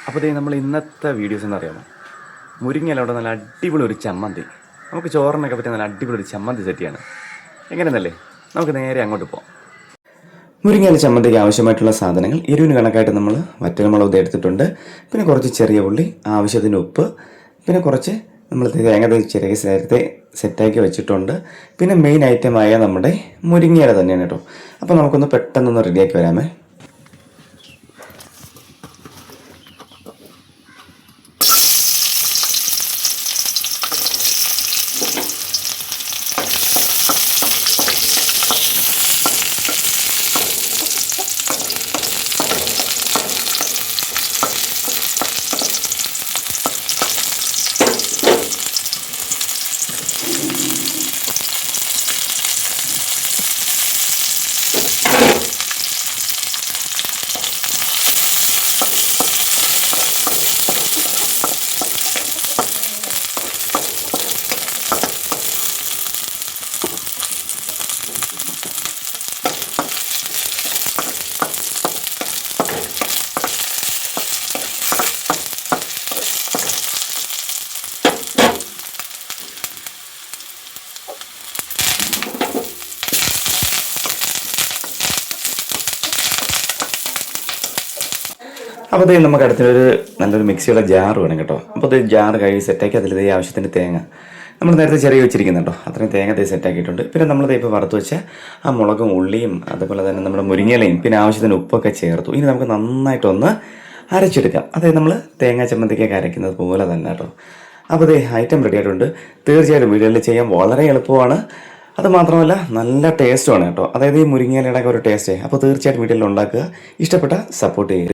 അപ്പോൾ ദേ നമ്മൾ ഇന്നത്തെ വീഡിയോസ് എന്ന് അറിയാമോ, മുരിങ്ങയിലവിടെ നല്ല അടിപൊളി ഒരു ചമ്മന്തി, നമുക്ക് ചോറിനൊക്കെ പറ്റിയ നല്ല അടിപൊളി ഒരു ചമ്മന്തി സെറ്റിയാണ്. എങ്ങനെയെന്നല്ലേ, നമുക്ക് നേരെ അങ്ങോട്ട് പോകാം. മുരിങ്ങയില ചമ്മന്തിക്ക് ആവശ്യമായിട്ടുള്ള സാധനങ്ങൾ എരിവിന് കണക്കായിട്ട് നമ്മൾ വറ്റൽമുളക് എടുത്തിട്ടുണ്ട്. പിന്നെ കുറച്ച് ചെറിയ ഉള്ളി, ആവശ്യത്തിന് ഉപ്പ്, പിന്നെ കുറച്ച് നമ്മൾ തേങ്ങ ചെറിയ നേരത്തെ സെറ്റാക്കി വെച്ചിട്ടുണ്ട്. പിന്നെ മെയിൻ ഐറ്റമായ നമ്മുടെ മുരിങ്ങയില തന്നെയാണ് കേട്ടോ. അപ്പോൾ നമുക്കൊന്ന് പെട്ടെന്നൊന്ന് റെഡിയാക്കി വരാമേ. അപ്പോൾ ഇത് നമുക്ക് അടുത്തൊരു നല്ലൊരു മിക്സിയുള്ള ജാർ വേണം കേട്ടോ. അപ്പോൾ ഇത് ജാർ കഴുകി സെറ്റാക്കി അതിൽ ആവശ്യത്തിന് തേങ്ങ നമ്മൾ നേരത്തെ ചെറിയ വെച്ചിരിക്കുന്നുണ്ടോ, അത്രയും തേങ്ങ സെറ്റാക്കിയിട്ടുണ്ട്. പിന്നെ നമ്മൾ ഇപ്പോൾ വറുത്ത് വെച്ച ആ മുളകും ഉള്ളിയും അതുപോലെ തന്നെ നമ്മുടെ മുരിങ്ങയിലയും പിന്നെ ആവശ്യത്തിന് ഉപ്പൊക്കെ ചേർത്തു. ഇനി നമുക്ക് നന്നായിട്ടൊന്ന് അരച്ചെടുക്കാം. അതായത് നമ്മൾ തേങ്ങാ ചമ്മന്തിക്കൊക്കെ അരയ്ക്കുന്നത് പോലെ തന്നെ കേട്ടോ. അപ്പോൾ ഇത് ഐറ്റം റെഡി ആയിട്ടുണ്ട്. തീർച്ചയായിട്ടും വീടുകളിൽ ചെയ്യാൻ വളരെ എളുപ്പമാണ്. അത് മാത്രമല്ല നല്ല ടേസ്റ്റുമാണ് കേട്ടോ. അതായത് ഈ മുരിങ്ങയിലയുടെ ഒരു ടേസ്റ്റ്. അപ്പോൾ തീർച്ചയായിട്ടും വീട്ടിൽ ഉണ്ടാക്കുക. ഇഷ്ടപ്പെട്ട സപ്പോർട്ട് ചെയ്യുക.